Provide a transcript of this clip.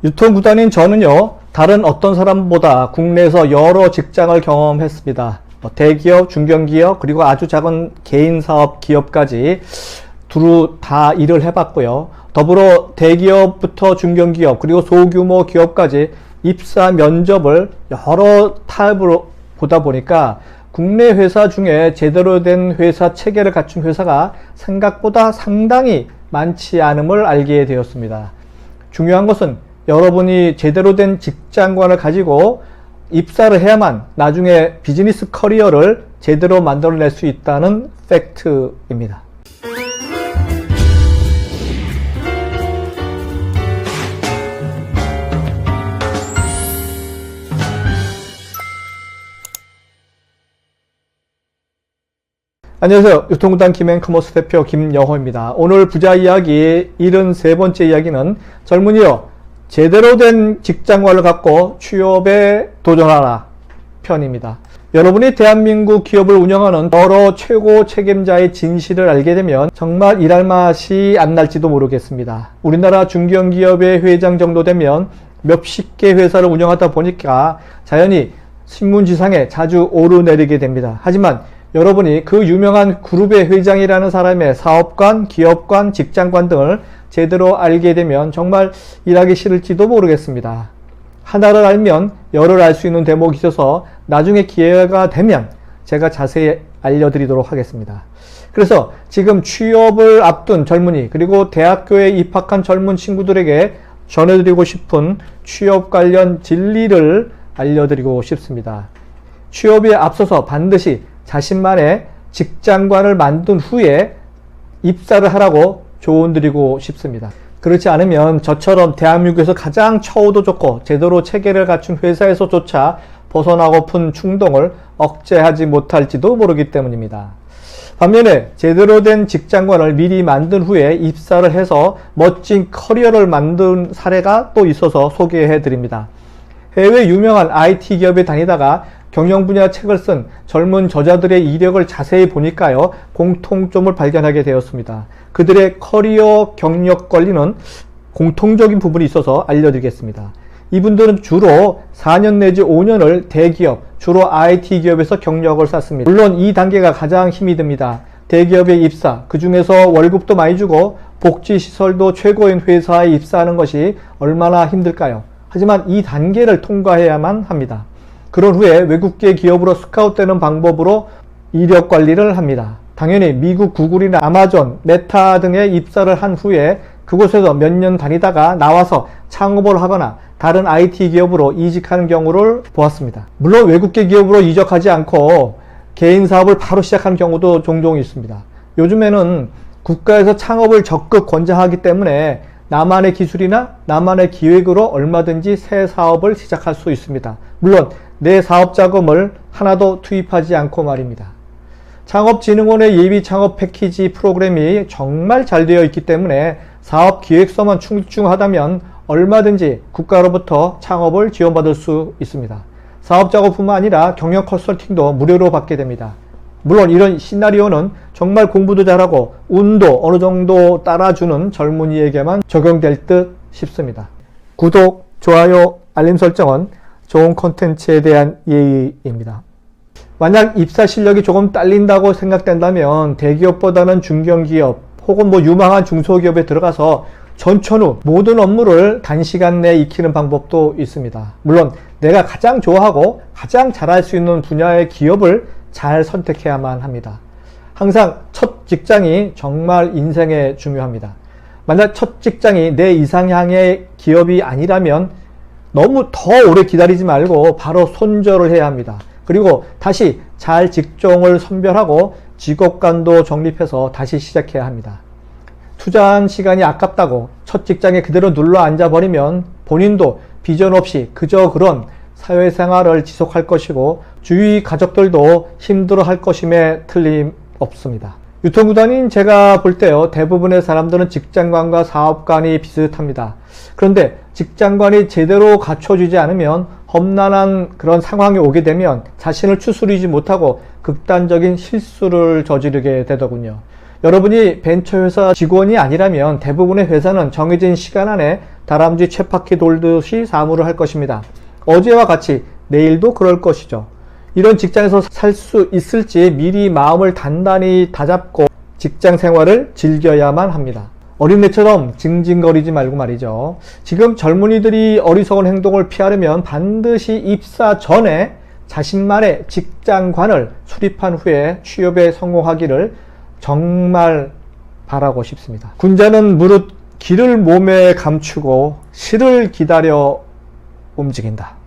유통구단인 저는요, 다른 어떤 사람보다 국내에서 여러 직장을 경험했습니다. 대기업, 중견기업, 그리고 아주 작은 개인사업 기업까지 두루 다 일을 해봤고요. 더불어 대기업부터 중견기업, 그리고 소규모 기업까지 입사 면접을 여러 타입으로 보다 보니까 국내 회사 중에 제대로 된 회사 체계를 갖춘 회사가 생각보다 상당히 많지 않음을 알게 되었습니다. 중요한 것은 여러분이 제대로 된 직장관을 가지고 입사를 해야만 나중에 비즈니스 커리어를 제대로 만들어낼 수 있다는 팩트입니다. 안녕하세요. 유통구단 김앤커머스 대표 김영호입니다. 오늘 부자 이야기 73번째 이야기는 젊은이여 제대로 된 직장관을 갖고 취업에 도전하라 편입니다. 여러분이 대한민국 기업을 운영하는 여러 최고 책임자의 진실을 알게 되면 정말 일할 맛이 안 날지도 모르겠습니다. 우리나라 중견기업의 회장 정도 되면 몇십 개 회사를 운영하다 보니까 자연히 신문지상에 자주 오르내리게 됩니다. 하지만 여러분이 그 유명한 그룹의 회장이라는 사람의 사업관, 기업관, 직장관 등을 제대로 알게 되면 정말 일하기 싫을지도 모르겠습니다. 하나를 알면 열을 알 수 있는 대목이 있어서 나중에 기회가 되면 제가 자세히 알려드리도록 하겠습니다. 그래서 지금 취업을 앞둔 젊은이, 그리고 대학교에 입학한 젊은 친구들에게 전해드리고 싶은 취업 관련 진리를 알려드리고 싶습니다. 취업에 앞서서 반드시 자신만의 직장관을 만든 후에 입사를 하라고 조언드리고 싶습니다. 그렇지 않으면 저처럼 대한민국에서 가장 처우도 좋고 제대로 체계를 갖춘 회사에서조차 벗어나고픈 충동을 억제하지 못할지도 모르기 때문입니다. 반면에 제대로 된 직장관을 미리 만든 후에 입사를 해서 멋진 커리어를 만든 사례가 또 있어서 소개해 드립니다. 해외 유명한 IT 기업에 다니다가 경영 분야 책을 쓴 젊은 저자들의 이력을 자세히 보니까요, 공통점을 발견하게 되었습니다. 그들의 커리어 경력 관리는 공통적인 부분이 있어서 알려드리겠습니다. 이분들은 주로 4년 내지 5년을 대기업, 주로 IT 기업에서 경력을 쌓습니다. 물론 이 단계가 가장 힘이 듭니다. 대기업에 입사, 그 중에서 월급도 많이 주고 복지시설도 최고인 회사에 입사하는 것이 얼마나 힘들까요? 하지만 이 단계를 통과해야만 합니다. 그런 후에 외국계 기업으로 스카웃되는 방법으로 이력 관리를 합니다. 당연히 미국 구글이나 아마존, 메타 등에 입사를 한 후에 그곳에서 몇 년 다니다가 나와서 창업을 하거나 다른 IT 기업으로 이직하는 경우를 보았습니다. 물론 외국계 기업으로 이적하지 않고 개인 사업을 바로 시작하는 경우도 종종 있습니다. 요즘에는 국가에서 창업을 적극 권장하기 때문에 나만의 기술이나 나만의 기획으로 얼마든지 새 사업을 시작할 수 있습니다. 물론 내 사업 자금을 하나도 투입하지 않고 말입니다. 창업진흥원의 예비 창업 패키지 프로그램이 정말 잘 되어 있기 때문에 사업 기획서만 출중하다면 얼마든지 국가로부터 창업을 지원받을 수 있습니다. 사업 작업뿐만 아니라 경영 컨설팅도 무료로 받게 됩니다. 물론 이런 시나리오는 정말 공부도 잘하고 운도 어느 정도 따라주는 젊은이에게만 적용될 듯 싶습니다. 구독, 좋아요, 알림 설정은 좋은 콘텐츠에 대한 예의입니다. 만약 입사 실력이 조금 딸린다고 생각된다면 대기업보다는 중견기업 혹은 유망한 중소기업에 들어가서 전천후 모든 업무를 단시간 내에 익히는 방법도 있습니다. 물론 내가 가장 좋아하고 가장 잘할 수 있는 분야의 기업을 잘 선택해야만 합니다. 항상 첫 직장이 정말 인생에 중요합니다. 만약 첫 직장이 내 이상향의 기업이 아니라면 너무 더 오래 기다리지 말고 바로 손절을 해야 합니다. 그리고 다시 잘 직종을 선별하고 직업관도 정립해서 다시 시작해야 합니다. 투자한 시간이 아깝다고 첫 직장에 그대로 눌러 앉아버리면 본인도 비전 없이 그저 그런 사회생활을 지속할 것이고 주위 가족들도 힘들어할 것임에 틀림없습니다. 유통구단인 제가 볼 때요, 대부분의 사람들은 직장관과 사업관이 비슷합니다. 그런데 직장관이 제대로 갖춰지지 않으면 험난한 그런 상황이 오게 되면 자신을 추스리지 못하고 극단적인 실수를 저지르게 되더군요. 여러분이 벤처회사 직원이 아니라면 대부분의 회사는 정해진 시간 안에 다람쥐 쳇바퀴 돌듯이 사무를 할 것입니다. 어제와 같이 내일도 그럴 것이죠. 이런 직장에서 살 수 있을지 미리 마음을 단단히 다잡고 직장 생활을 즐겨야만 합니다. 어린애처럼 징징거리지 말고 말이죠. 지금 젊은이들이 어리석은 행동을 피하려면 반드시 입사 전에 자신만의 직장관을 수립한 후에 취업에 성공하기를 정말 바라고 싶습니다. 군자는 무릇 기를 몸에 감추고 시를 기다려 움직인다.